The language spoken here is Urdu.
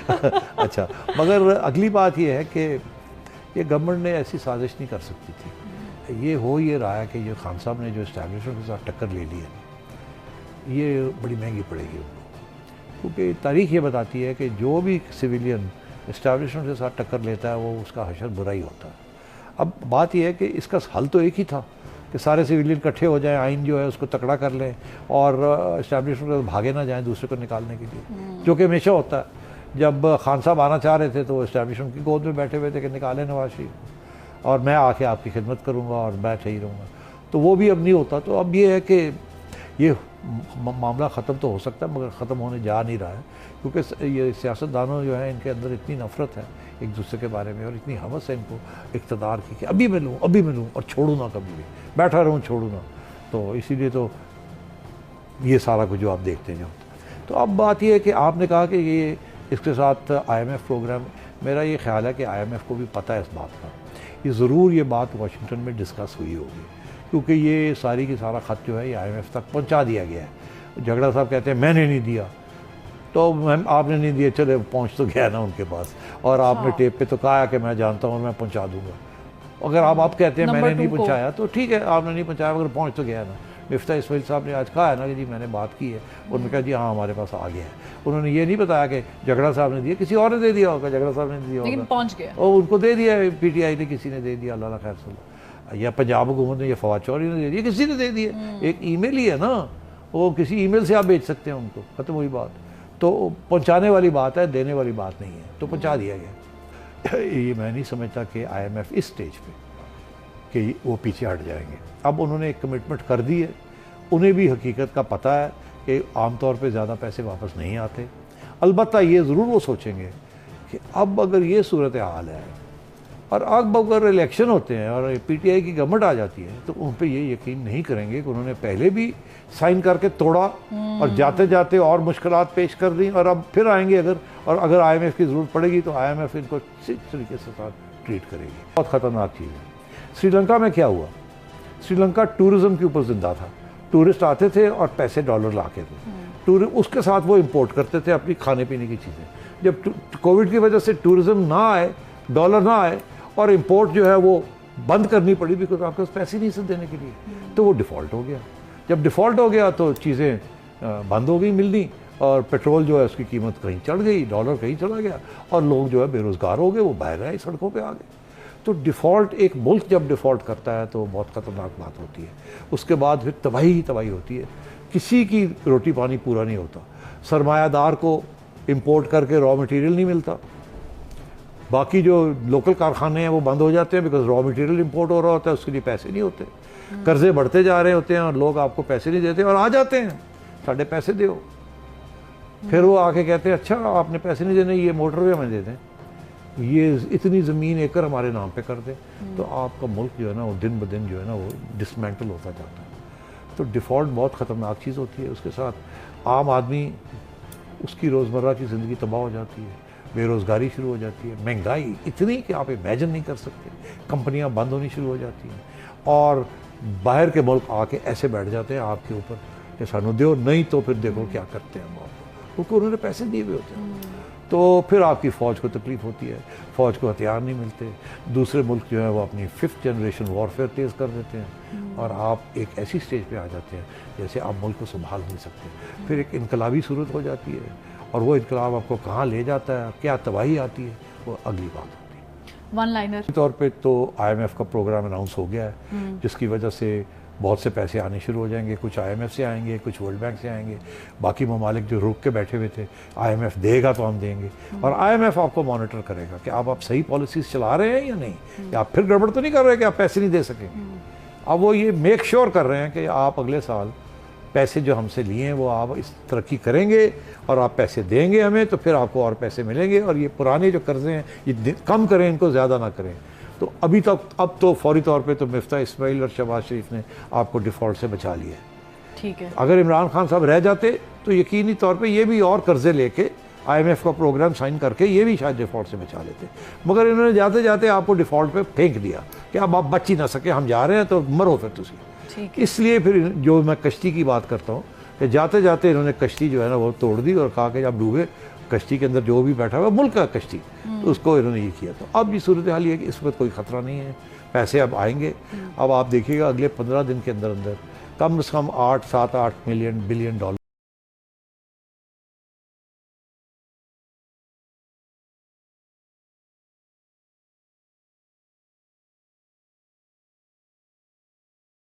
اچھا، مگر اگلی بات یہ ہے کہ یہ گورنمنٹ نے ایسی سازش نہیں کر سکتی تھی. یہ ہو یہ رہا ہے کہ یہ خان صاحب نے جو اسٹیبلشمنٹ کے ساتھ ٹکر لے لی ہے یہ بڑی مہنگی پڑے گی ان کو، کیونکہ تاریخ یہ بتاتی ہے کہ جو بھی سویلین اسٹیبلشمنٹ کے ساتھ ٹکر لیتا ہے وہ اس کا حشر برا ہی ہوتا ہے. اب بات یہ ہے کہ اس کا حل تو ایک ہی تھا کہ سارے سویلین اکٹھے ہو جائیں، آئین جو ہے اس کو تکڑا کر لیں اور اسٹیبلشمنٹ بھاگے نہ جائیں دوسرے کو نکالنے کے لیے، جو کہ ہمیشہ ہوتا ہے. جب خان صاحب آنا چاہ رہے تھے تو وہ اسٹیبلشمنٹ کی گود میں بیٹھے ہوئے تھے کہ نکالیں نواز شریف اور میں آ کے آپ کی خدمت کروں گا اور میں صحیح رہوں گا. تو وہ بھی اب نہیں ہوتا. تو اب یہ ہے کہ یہ معاملہ ختم تو ہو سکتا ہے مگر ختم ہونے جا نہیں رہا ہے، کیونکہ یہ سیاستدانوں جو ہیں ان کے اندر اتنی نفرت ہے ایک دوسرے کے بارے میں اور اتنی ہوس ہے ان کو اقتدار کی کہ ابھی ملوں اور چھوڑوں نہ، کبھی بھی بیٹھا رہوں چھوڑوں نہ. تو اسی لیے تو یہ سارا کچھ جو آپ دیکھتے ہیں. تو اب بات یہ ہے کہ آپ نے کہا کہ یہ اس کے ساتھ آئی ایم ایف پروگرام، میرا یہ خیال ہے کہ آئی ایم ایف کو بھی پتہ ہے اس بات کا، یہ ضرور یہ بات واشنگٹن میں ڈسکس ہوئی ہوگی، کیونکہ یہ ساری کی سارا خط جو ہے یہ آئی ایم ایف تک پہنچا دیا گیا ہے. جھگڑا صاحب کہتے ہیں میں نے نہیں دیا، تو آپ نے نہیں دیا، چلے پہنچ تو گیا نا ان کے پاس، اور آپ نے ٹیپ پہ تو کہا کہ میں جانتا ہوں اور میں پہنچا دوں گا. اگر آپ کہتے ہیں میں نے نہیں پہنچایا تو ٹھیک ہے، آپ نے نہیں پہنچایا مگر پہنچ تو گیا نا. مفتاح اسماعیل صاحب نے آج کہا ہے نا کہ جی میں نے بات کی ہے، انہوں نے کہا جی ہاں ہمارے پاس آ گیا ہے. انہوں نے یہ نہیں بتایا کہ جھگڑا صاحب نے دیا، کسی اور نے دے دیا ہوگا، جھگڑا صاحب نے دیا ہوگا لیکن پہنچ گیا اور ان کو دے دیا ہے، پی ٹی آئی نے کسی نے دے دیا، اللہ خیر صلی، یا پنجاب حکومت نے یا فواد چودھری نے دے دیا، کسی نے دے دیا. ایک ای میل ہی ہے نا، وہ کسی ای میل سے آپ بھیج سکتے ہیں ان کو، ختم ہوئی بات. تو پہنچانے والی بات ہے، دینے والی بات نہیں ہے، تو پہنچا دیا گیا. یہ میں نہیں سمجھتا کہ آئی ایم ایف اس سٹیج پہ کہ وہ پیچھے ہٹ جائیں گے. اب انہوں نے ایک کمٹمنٹ کر دی ہے، انہیں بھی حقیقت کا پتہ ہے کہ عام طور پہ زیادہ پیسے واپس نہیں آتے. البتہ یہ ضرور وہ سوچیں گے کہ اب اگر یہ صورتحال ہے اور اب اگر الیکشن ہوتے ہیں اور پی ٹی آئی کی گورنمنٹ آ جاتی ہے تو ان پہ یہ یقین نہیں کریں گے کہ انہوں نے پہلے بھی سائن کر کے توڑا اور جاتے جاتے اور مشکلات پیش کر دیں، اور اب پھر آئیں گے اگر آئی ایم ایف کی ضرورت پڑے گی تو آئی ایم ایف ان کو اسی طریقے سے ٹریٹ کرے گی. بہت خطرناک چیز ہے. سری لنکا میں کیا ہوا؟ سری لنکا ٹورزم کے اوپر زندہ تھا. ٹورسٹ آتے تھے اور پیسے ڈالر لا کے تھے، اس کے ساتھ وہ امپورٹ کرتے تھے اپنی کھانے پینے کی چیزیں. جب کووڈ کی وجہ سے ٹورزم نہ آئے، ڈالر نہ آئے اور امپورٹ جو ہے وہ بند کرنی پڑی بیکاز آپ کے پاس پیسے نہیں سے دینے کے لیے، تو وہ ڈیفالٹ ہو گیا. جب ڈیفالٹ ہو گیا تو چیزیں بند ہو گئی ملنی، اور پیٹرول جو ہے اس کی قیمت کہیں چڑھ گئی، ڈالر کہیں چلا گیا، اور لوگ جو ہے بے روزگار ہو گئے، وہ باہر آئے سڑکوں پہ آ گئے. تو ڈیفالٹ، ایک ملک جب ڈیفالٹ کرتا ہے تو بہت خطرناک بات ہوتی ہے. اس کے بعد پھر تباہی ہی تباہی ہوتی ہے، کسی کی روٹی پانی پورا نہیں ہوتا. سرمایہ دار کو امپورٹ کر کے را مٹیریل نہیں ملتا، باقی جو لوکل کارخانے ہیں وہ بند ہو جاتے ہیں بیکاز را مٹیریل امپورٹ ہو رہا ہوتا ہے، اس کے لیے پیسے نہیں ہوتے، قرضے بڑھتے جا رہے ہوتے ہیں اور لوگ آپ کو پیسے نہیں دیتے اور آ جاتے ہیں ساڑھے پیسے دیو. پھر وہ آ کے کہتے ہیں اچھا آپ نے پیسے نہیں دینے، یہ موٹر وے ہمیں دے دیں، یہ اتنی زمین ایکڑ ہمارے نام پہ کر دیں. تو آپ کا ملک جو ہے نا وہ دن بدن جو ہے نا وہ ڈسمینٹل ہوتا جاتا ہے. تو ڈیفالٹ بہت خطرناک چیز ہوتی ہے. اس کے ساتھ عام آدمی، اس کی روزمرہ کی زندگی تباہ ہو جاتی ہے، بے روزگاری شروع ہو جاتی ہے، مہنگائی اتنی کہ آپ امیجن نہیں کر سکتے، کمپنیاں بند ہونی شروع ہو جاتی ہیں، اور باہر کے ملک آ کے ایسے بیٹھ جاتے ہیں آپ کے اوپر کہ سانو دیو، نہیں تو پھر دیکھو کیا کرتے ہیں ہم آپ کو، کیونکہ انہوں نے پیسے دیے ہوئے ہوتے ہیں. تو پھر آپ کی فوج کو تکلیف ہوتی ہے، فوج کو ہتھیار نہیں ملتے، دوسرے ملک جو ہے وہ اپنی 5th جنریشن وارفیئر تیز کر دیتے ہیں، اور آپ ایک ایسی سٹیج پہ آ جاتے ہیں جیسے آپ ملک کو سنبھال نہیں سکتے. پھر ایک انقلابی صورت ہو جاتی ہے، اور وہ انقلاب آپ کو کہاں لے جاتا ہے، کیا تباہی آتی ہے، وہ اگلی بات ہوتی ہے. ون لائنر طور پہ تو آئی ایم ایف کا پروگرام اناؤنس ہو گیا ہے، جس کی وجہ سے بہت سے پیسے آنے شروع ہو جائیں گے. کچھ آئی ایم ایف سے آئیں گے، کچھ ورلڈ بینک سے آئیں گے. باقی ممالک جو رک کے بیٹھے ہوئے تھے آئی ایم ایف دے گا تو ہم دیں گے، اور آئی ایم ایف آپ کو مانیٹر کرے گا کہ آپ صحیح پالیسیز چلا رہے ہیں یا نہیں، یا آپ پھر گڑبڑ تو نہیں کر رہے کہ آپ پیسے نہیں دے سکیں. اب وہ یہ میک شور کر رہے ہیں کہ آپ اگلے سال پیسے جو ہم سے لیے ہیں وہ آپ اس ترقی کریں گے اور آپ پیسے دیں گے ہمیں، تو پھر آپ کو اور پیسے ملیں گے، اور یہ پرانے جو قرضے ہیں یہ کم کریں، ان کو زیادہ نہ کریں. تو ابھی تک اب تو فوری طور پہ تو مفتاح اسماعیل اور شہباز شریف نے آپ کو ڈیفالٹ سے بچا لیا ہے. ٹھیک ہے، اگر عمران خان صاحب رہ جاتے تو یقینی طور پہ یہ بھی اور قرضے لے کے آئی ایم ایف کا پروگرام سائن کر کے یہ بھی شاید ڈیفالٹ سے بچا لیتے، مگر انہوں نے جاتے جاتے آپ کو ڈیفالٹ پہ پھینک دیا کہ اب آپ بچ ہی نہ سکے، ہم جا رہے ہیں تو مرو پھر تسی. اس لیے پھر جو میں کشتی کی بات کرتا ہوں کہ جاتے جاتے انہوں نے کشتی جو ہے نا وہ توڑ دی اور کہا کہ اب ڈوبے کشتی کے اندر جو بھی بیٹھا ہوا ملک کا کشتی، تو اس کو انہوں نے یہ کیا. تو اب یہ صورتحال یہ ہے کہ اس وقت کوئی خطرہ نہیں ہے، پیسے اب آئیں گے. اب آپ دیکھیے گا اگلے 15 دن کے اندر اندر کم از کم 8 7 8 ملین بلین ڈالر